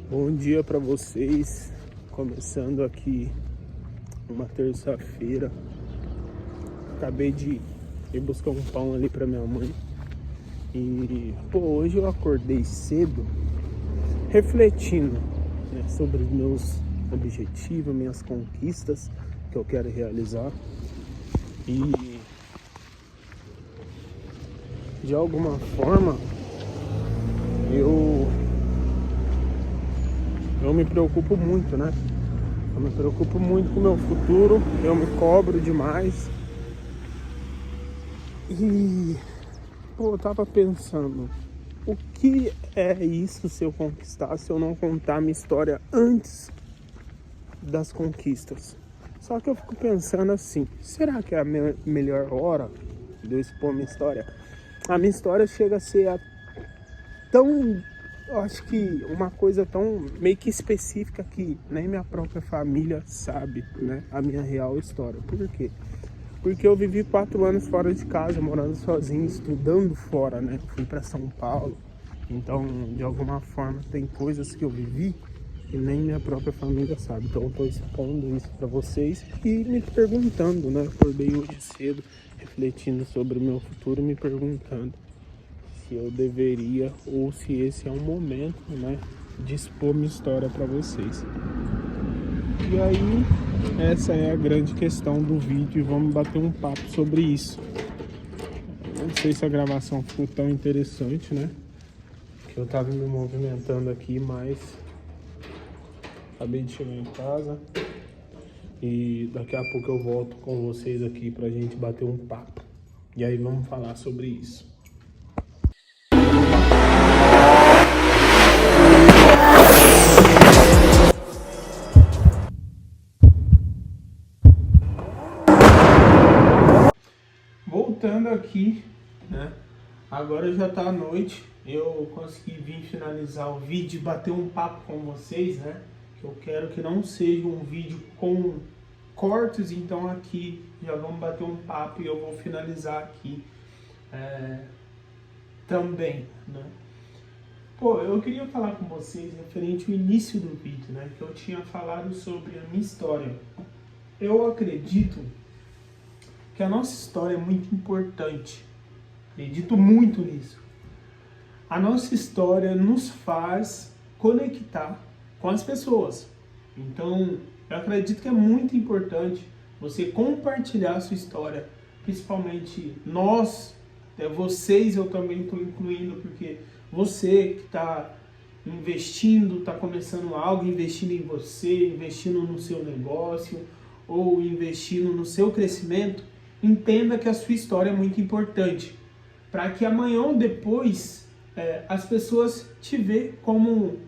Bom dia para vocês, começando aqui uma terça-feira. Acabei de ir buscar um pão ali para minha mãe e hoje eu acordei cedo refletindo, né, sobre os meus objetivos, minhas conquistas que eu quero realizar e de alguma forma eu me preocupo muito, né? Eu me preocupo muito com o meu futuro, eu me cobro demais. E, eu tava pensando, o que é isso se eu conquistar, se eu não contar minha história antes das conquistas? Só que eu fico pensando assim, será que é a melhor hora de eu expor minha história? A minha história chega a ser tão, eu acho que uma coisa tão meio que específica que nem minha própria família sabe, né? A minha real história. Por quê? Porque eu vivi 4 anos fora de casa, morando sozinho, estudando fora, né? Fui para São Paulo. Então, de alguma forma, tem coisas que eu vivi que nem minha própria família sabe. Então, eu tô expondo isso para vocês e me perguntando, né? Acordei hoje cedo, refletindo sobre o meu futuro, me perguntando se eu deveria ou se esse é um momento, né, de expor minha história para vocês. E aí, essa é a grande questão do vídeo e vamos bater um papo sobre isso. Não sei se a gravação ficou tão interessante, né? Que eu tava me movimentando aqui, mas acabei de chegar em casa e daqui a pouco eu volto com vocês aqui pra gente bater um papo. E aí vamos falar sobre isso. Voltando aqui, né? Agora já tá à noite, eu consegui vir finalizar o vídeo e bater um papo com vocês, né? Que eu quero que não seja um vídeo com cortes, então aqui já vamos bater um papo e eu vou finalizar aqui também, né? Eu queria falar com vocês referente ao início do vídeo, né? Que eu tinha falado sobre a minha história. Eu acredito que a nossa história é muito importante. Acredito muito nisso. A nossa história nos faz conectar com as pessoas. Então, eu acredito que é muito importante você compartilhar a sua história, principalmente nós, vocês eu também estou incluindo, porque você que está investindo, está começando algo, investindo em você, investindo no seu negócio ou investindo no seu crescimento, entenda que a sua história é muito importante, para que amanhã ou depois as pessoas te vejam como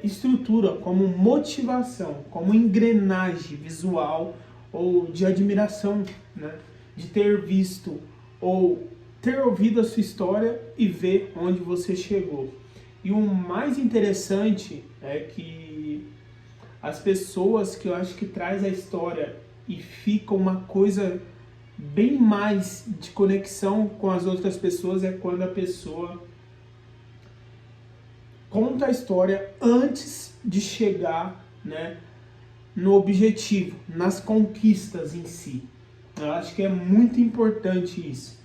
estrutura, como motivação, como engrenagem visual ou de admiração, né? De ter visto ou ter ouvido a sua história e ver onde você chegou. E o mais interessante é que as pessoas que eu acho que traz a história e fica uma coisa bem mais de conexão com as outras pessoas é quando a pessoa conta a história antes de chegar, né, no objetivo, nas conquistas em si. Eu acho que é muito importante isso.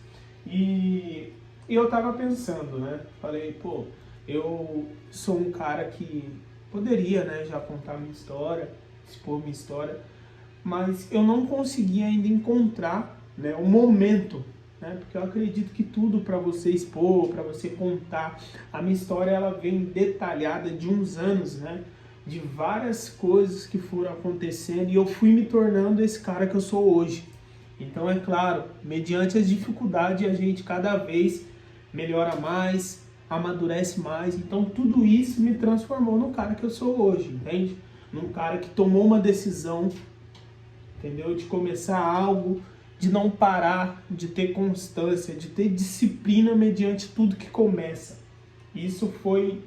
E eu tava pensando, né? Falei, eu sou um cara que poderia, né, já contar minha história, expor minha história, mas eu não consegui ainda encontrar, né, o momento, né? Porque eu acredito que tudo para você expor, para você contar, a minha história ela vem detalhada de uns anos, né? De várias coisas que foram acontecendo e eu fui me tornando esse cara que eu sou hoje. Então é claro, mediante as dificuldades a gente cada vez melhora mais, amadurece mais. Então tudo isso me transformou no cara que eu sou hoje, entende? Num cara que tomou uma decisão, entendeu? De começar algo, de não parar, de ter constância, de ter disciplina mediante tudo que começa. Isso foi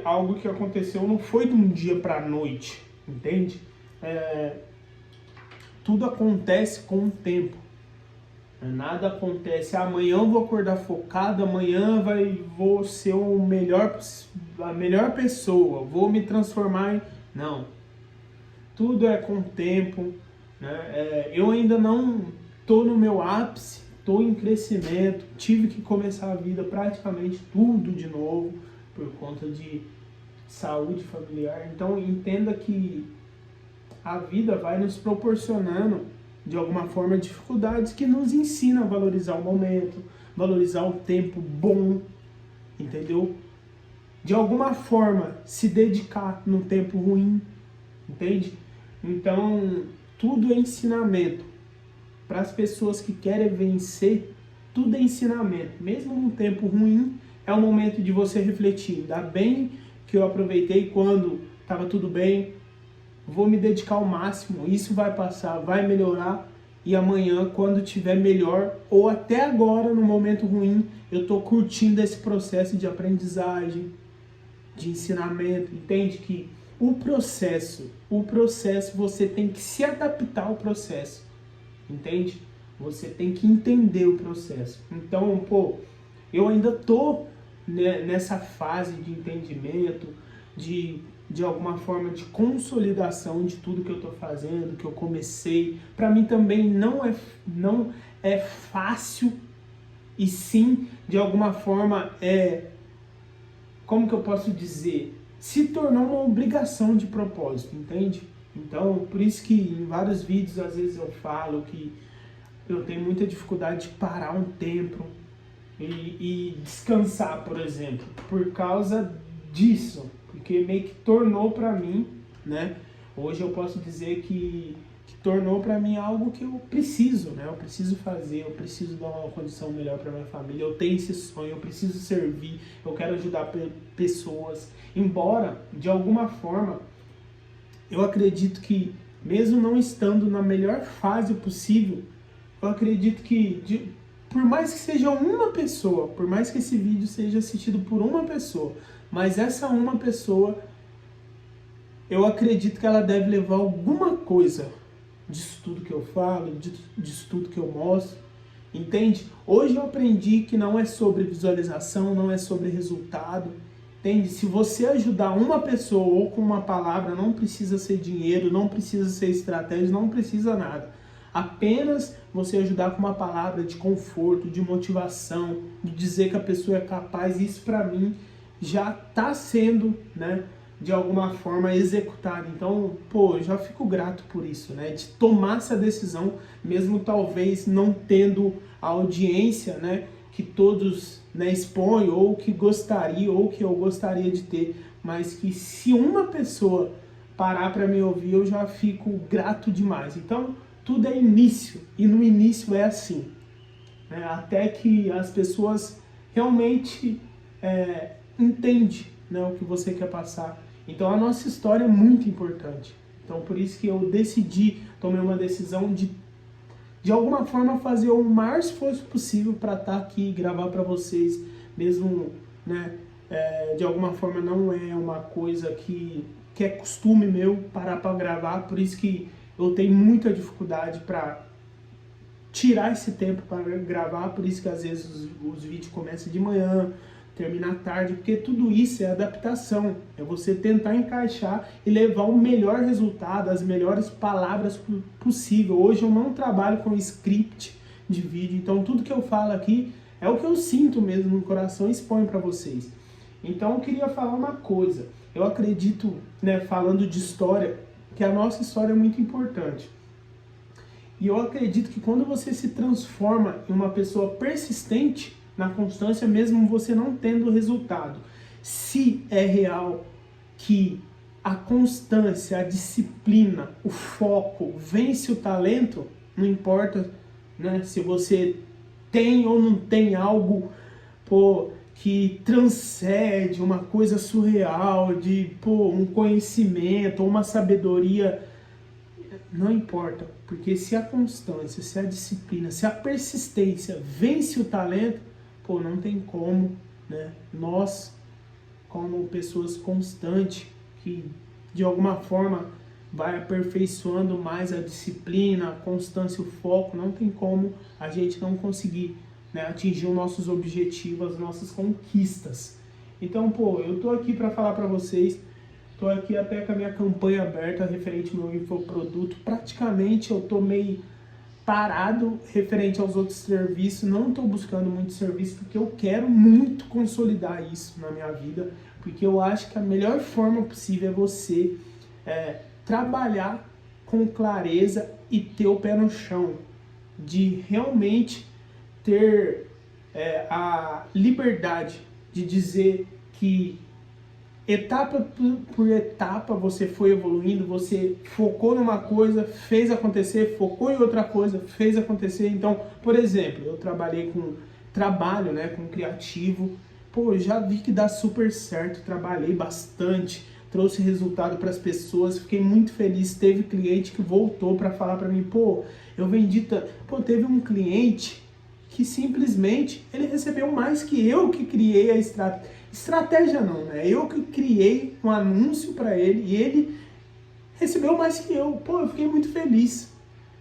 algo que aconteceu, não foi de um dia para a noite, entende? Tudo acontece com o tempo. Nada acontece, amanhã eu vou acordar focado, amanhã vou ser a melhor pessoa, vou me transformar em... Não, tudo é com o tempo, né? Eu ainda não estou no meu ápice, estou em crescimento, tive que começar a vida praticamente tudo de novo, por conta de saúde familiar. Então entenda que a vida vai nos proporcionando, de alguma forma, dificuldades que nos ensinam a valorizar o momento, valorizar o tempo bom, entendeu? De alguma forma, se dedicar no tempo ruim, entende? Então, tudo é ensinamento. Para as pessoas que querem vencer, tudo é ensinamento. Mesmo num tempo ruim, é o momento de você refletir. Ainda bem que eu aproveitei quando estava tudo bem, vou me dedicar ao máximo, isso vai passar, vai melhorar, e amanhã, quando tiver melhor, ou até agora, no momento ruim, eu estou curtindo esse processo de aprendizagem, de ensinamento. Entende que o processo, você tem que se adaptar ao processo, entende? Você tem que entender o processo. Então, eu ainda estou nessa fase de entendimento, de alguma forma de consolidação de tudo que eu estou fazendo, que eu comecei. Para mim também não é fácil, e sim, de alguma forma, como que eu posso dizer? Se tornou uma obrigação de propósito, entende? Então, por isso que em vários vídeos, às vezes eu falo que eu tenho muita dificuldade de parar um tempo e descansar, por exemplo, por causa disso, porque meio que tornou para mim, né? Hoje eu posso dizer que tornou para mim algo que eu preciso, né? Eu preciso fazer, eu preciso dar uma condição melhor para minha família, eu tenho esse sonho, eu preciso servir, eu quero ajudar pessoas. Embora, de alguma forma, eu acredito que, mesmo não estando na melhor fase possível, eu acredito que, por mais que seja uma pessoa, por mais que esse vídeo seja assistido por uma pessoa, mas essa uma pessoa, eu acredito que ela deve levar alguma coisa disso tudo que eu falo, disso tudo que eu mostro, entende? Hoje eu aprendi que não é sobre visualização, não é sobre resultado, entende? Se você ajudar uma pessoa ou com uma palavra, não precisa ser dinheiro, não precisa ser estratégia, não precisa nada. Apenas você ajudar com uma palavra de conforto, de motivação, de dizer que a pessoa é capaz, isso para mim já está sendo, né, de alguma forma executado. Então, eu já fico grato por isso, né, de tomar essa decisão, mesmo talvez não tendo a audiência, né, que todos, né, expõem, ou que gostaria, ou que eu gostaria de ter, mas que se uma pessoa parar para me ouvir, eu já fico grato demais. Então, tudo é início, e no início é assim, né, até que as pessoas realmente entendem, né, o que você quer passar. Então a nossa história é muito importante. Então por isso que eu tomei uma decisão de alguma forma fazer o maior esforço possível para estar aqui e gravar para vocês, mesmo, né, de alguma forma não é uma coisa que é costume meu parar para gravar, por isso que eu tenho muita dificuldade para tirar esse tempo para gravar, por isso que às vezes os vídeos começam de manhã, terminar tarde, porque tudo isso é adaptação, é você tentar encaixar e levar o melhor resultado, as melhores palavras possível. Hoje eu não trabalho com script de vídeo, então tudo que eu falo aqui é o que eu sinto mesmo no coração e exponho para vocês. Então eu queria falar uma coisa, eu acredito, né, falando de história, que a nossa história é muito importante. E eu acredito que quando você se transforma em uma pessoa persistente na constância, mesmo você não tendo resultado, se é real que a constância, a disciplina, o foco vence o talento, não importa, né, se você tem ou não tem algo que transcende uma coisa surreal, de um conhecimento, uma sabedoria, não importa, porque se a constância, se a disciplina, se a persistência vence o talento, não tem como, né? Nós, como pessoas constantes, que de alguma forma vai aperfeiçoando mais a disciplina, a constância, o foco, não tem como a gente não conseguir, né, atingir os nossos objetivos, as nossas conquistas. Então, pô, eu tô aqui para falar para vocês, tô aqui até com a minha campanha aberta referente ao meu infoproduto. Praticamente eu tô meio parado referente aos outros serviços, não estou buscando muito serviço porque eu quero muito consolidar isso na minha vida, porque eu acho que a melhor forma possível é você trabalhar com clareza e ter o pé no chão, de realmente ter a liberdade de dizer que etapa por etapa você foi evoluindo, você focou numa coisa, fez acontecer, focou em outra coisa, fez acontecer. Então, por exemplo, eu trabalho, né, com criativo, pô, eu já vi que dá super certo, trabalhei bastante, trouxe resultado para as pessoas, fiquei muito feliz. Teve cliente que voltou para falar para mim, pô, eu vendi pô, teve um cliente que simplesmente ele recebeu mais que eu que criei a estratégia não, né? Eu que criei um anúncio para ele e ele recebeu mais que eu. Pô, eu fiquei muito feliz,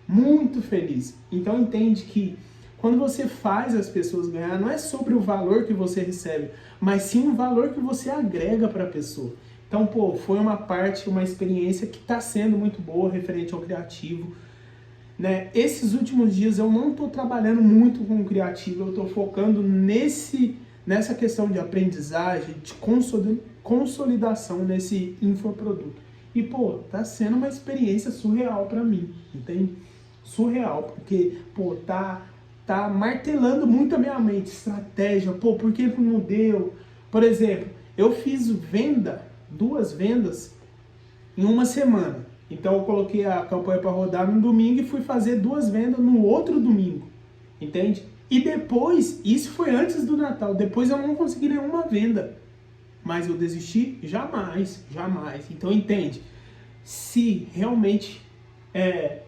muito feliz. Então entende que quando você faz as pessoas ganhar, não é sobre o valor que você recebe, mas sim o valor que você agrega para a pessoa. Então, pô, foi uma experiência que está sendo muito boa referente ao criativo. Né? Esses últimos dias eu não estou trabalhando muito com o criativo, eu estou focando nessa questão de aprendizagem, de consolidação nesse infoproduto. E, pô, tá sendo uma experiência surreal para mim, entende? Surreal, porque, pô, tá martelando muito a minha mente, estratégia, pô, por que não deu? Por exemplo, eu fiz 2 vendas em uma semana. Então eu coloquei a campanha para rodar no domingo e fui fazer 2 vendas no outro domingo, entende? E depois, isso foi antes do Natal, depois eu não consegui nenhuma venda. Mas eu desisti? Jamais, jamais. Então entende, se realmente é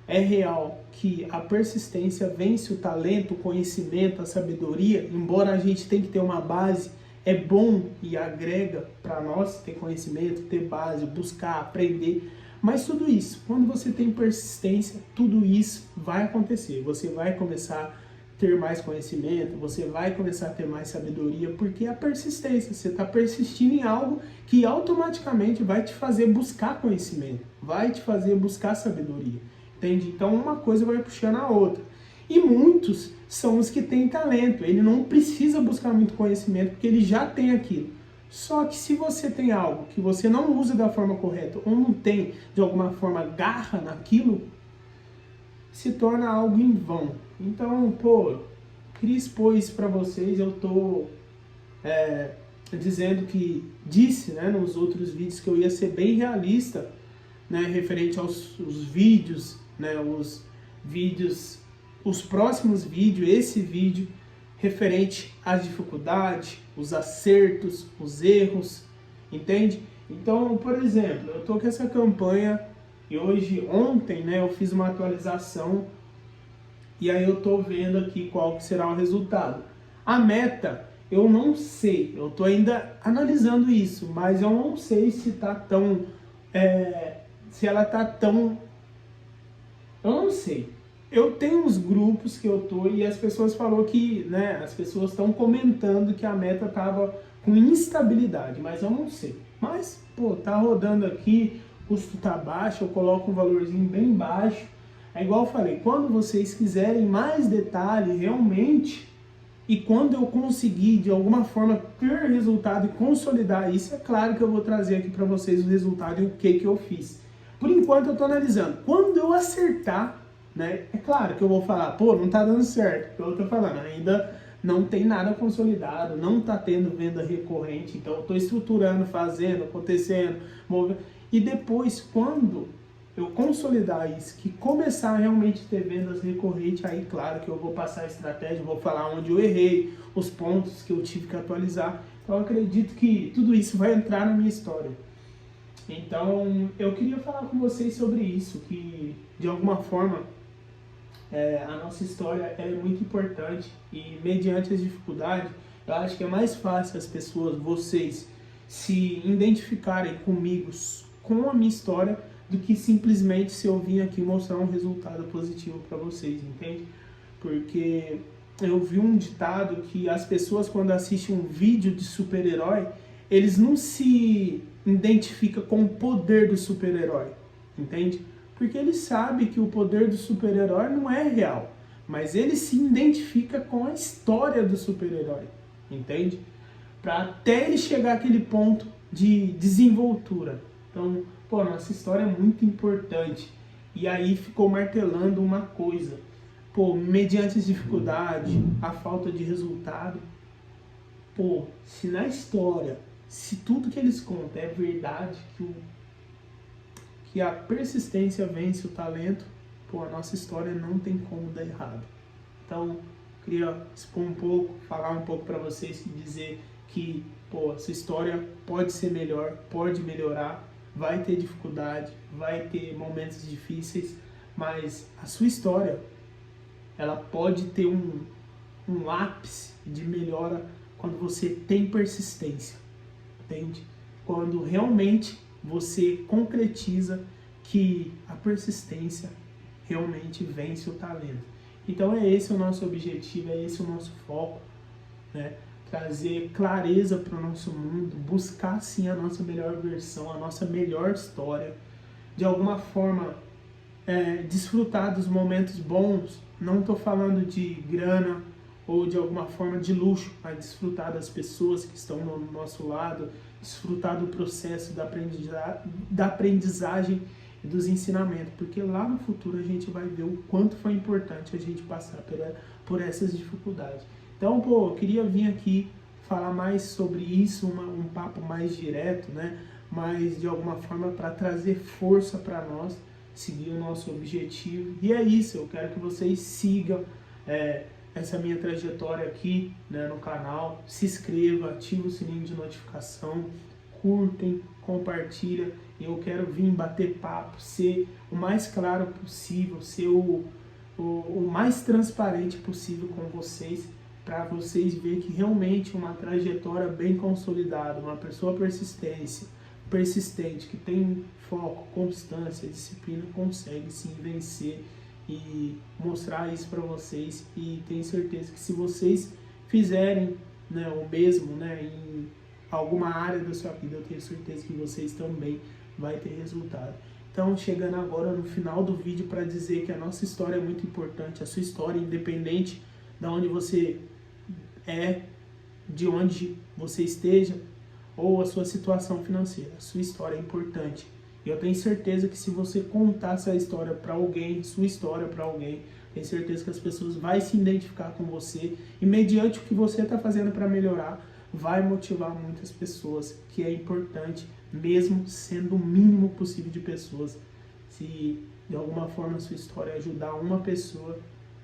real que a persistência vence o talento, o conhecimento, a sabedoria, embora a gente tenha que ter uma base, é bom e agrega para nós ter conhecimento, ter base, buscar, aprender. Mas tudo isso, quando você tem persistência, tudo isso vai acontecer. Você vai começar a ter mais conhecimento, você vai começar a ter mais sabedoria, porque é a persistência, você está persistindo em algo que automaticamente vai te fazer buscar conhecimento, vai te fazer buscar sabedoria, entende? Então uma coisa vai puxando a outra. E muitos são os que têm talento, ele não precisa buscar muito conhecimento, porque ele já tem aquilo. Só que se você tem algo que você não usa da forma correta, ou não tem, de alguma forma, garra naquilo, se torna algo em vão. Então, pô, queria expor isso para vocês. Eu tô disse, né, nos outros vídeos que eu ia ser bem realista, né, referente aos vídeos, né, os próximos vídeos, esse vídeo, referente às dificuldades, os acertos, os erros, entende? Então, por exemplo, eu tô com essa campanha e ontem, né, eu fiz uma atualização e aí eu tô vendo aqui qual que será o resultado. A meta, eu não sei, eu tô ainda analisando isso, mas eu não sei se tá tão, se ela tá tão, eu não sei. Eu tenho uns grupos que eu tô e as pessoas falaram que, né, as pessoas estão comentando que a meta tava com instabilidade, mas eu não sei. Mas, pô, tá rodando aqui, o custo tá baixo, eu coloco um valorzinho bem baixo. É igual eu falei, quando vocês quiserem mais detalhe realmente, e quando eu conseguir de alguma forma ter resultado e consolidar isso, é claro que eu vou trazer aqui para vocês o resultado e o que eu fiz. Por enquanto eu tô analisando. Quando eu acertar, né, é claro que eu vou falar, pô, não tá dando certo, eu tô falando, ainda não tem nada consolidado, não tá tendo venda recorrente, então eu tô estruturando, fazendo, acontecendo, movendo, e depois, quando eu consolidar isso, que começar a realmente ter vendas recorrentes, aí claro que eu vou passar a estratégia, vou falar onde eu errei, os pontos que eu tive que atualizar, então eu acredito que tudo isso vai entrar na minha história. Então, eu queria falar com vocês sobre isso, que de alguma forma a nossa história é muito importante e mediante as dificuldades, eu acho que é mais fácil as pessoas, vocês, se identificarem comigo, com a minha história, do que simplesmente se eu vim aqui mostrar um resultado positivo para vocês, entende? Porque eu vi um ditado que as pessoas, quando assistem um vídeo de super-herói, eles não se identificam com o poder do super-herói, entende? Porque eles sabem que o poder do super-herói não é real, mas ele se identifica com a história do super-herói, entende? Para até ele chegar àquele ponto de desenvoltura. Então, pô, nossa história é muito importante. E aí ficou martelando uma coisa. Pô, mediante as dificuldades, a falta de resultado, pô, se na história, se tudo que eles contam é verdade, que a persistência vence o talento, pô, a nossa história não tem como dar errado. Então, queria expor um pouco, falar um pouco para vocês e dizer que, pô, essa história pode ser melhor, pode melhorar, vai ter dificuldade, vai ter momentos difíceis, mas a sua história, ela pode ter um ápice de melhora quando você tem persistência, entende? Quando realmente você concretiza que a persistência realmente vence o talento. Então é esse o nosso objetivo, é esse o nosso foco, né? Trazer clareza para o nosso mundo, buscar sim a nossa melhor versão, a nossa melhor história, de alguma forma desfrutar dos momentos bons. Não estou falando de grana ou de alguma forma de luxo, mas desfrutar das pessoas que estão no nosso lado, desfrutar do processo da aprendizagem e dos ensinamentos, porque lá no futuro a gente vai ver o quanto foi importante a gente passar por essas dificuldades. Então, pô, eu queria vir aqui falar mais sobre isso, um papo mais direto, né? Mas de alguma forma para trazer força para nós, seguir o nosso objetivo. E é isso, eu quero que vocês sigam essa minha trajetória aqui, né, no canal. Se inscreva, ative o sininho de notificação, curtem, compartilha. Eu quero vir bater papo, ser o mais claro possível, ser o mais transparente possível com vocês, para vocês verem que realmente uma trajetória bem consolidada, uma pessoa persistente, que tem foco, constância, disciplina, consegue sim vencer e mostrar isso para vocês. E tenho certeza que se vocês fizerem, né, o mesmo, né, em alguma área da sua vida, eu tenho certeza que vocês também vai ter resultado. Então, chegando agora no final do vídeo para dizer que a nossa história é muito importante, a sua história, independente de onde você de onde você esteja, ou a sua situação financeira, a sua história é importante. E eu tenho certeza que se você contar essa história para alguém, sua história para alguém, tenho certeza que as pessoas vão se identificar com você, e mediante o que você está fazendo para melhorar, vai motivar muitas pessoas, que é importante, mesmo sendo o mínimo possível de pessoas. Se de alguma forma a sua história ajudar uma pessoa,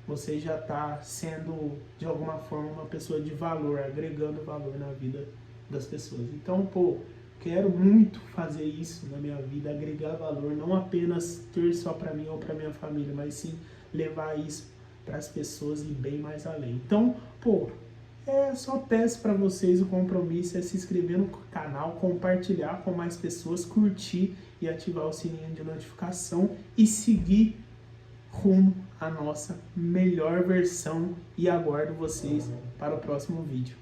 você já está sendo, de alguma forma, uma pessoa de valor, agregando valor na vida das pessoas. Então, pô, quero muito fazer isso na minha vida, agregar valor, não apenas ter só para mim ou para minha família, mas sim levar isso para as pessoas e bem mais além. Então, pô, só peço para vocês, o compromisso é se inscrever no canal, compartilhar com mais pessoas, curtir e ativar o sininho de notificação e seguir rumo à nossa melhor versão, e aguardo vocês para o próximo vídeo.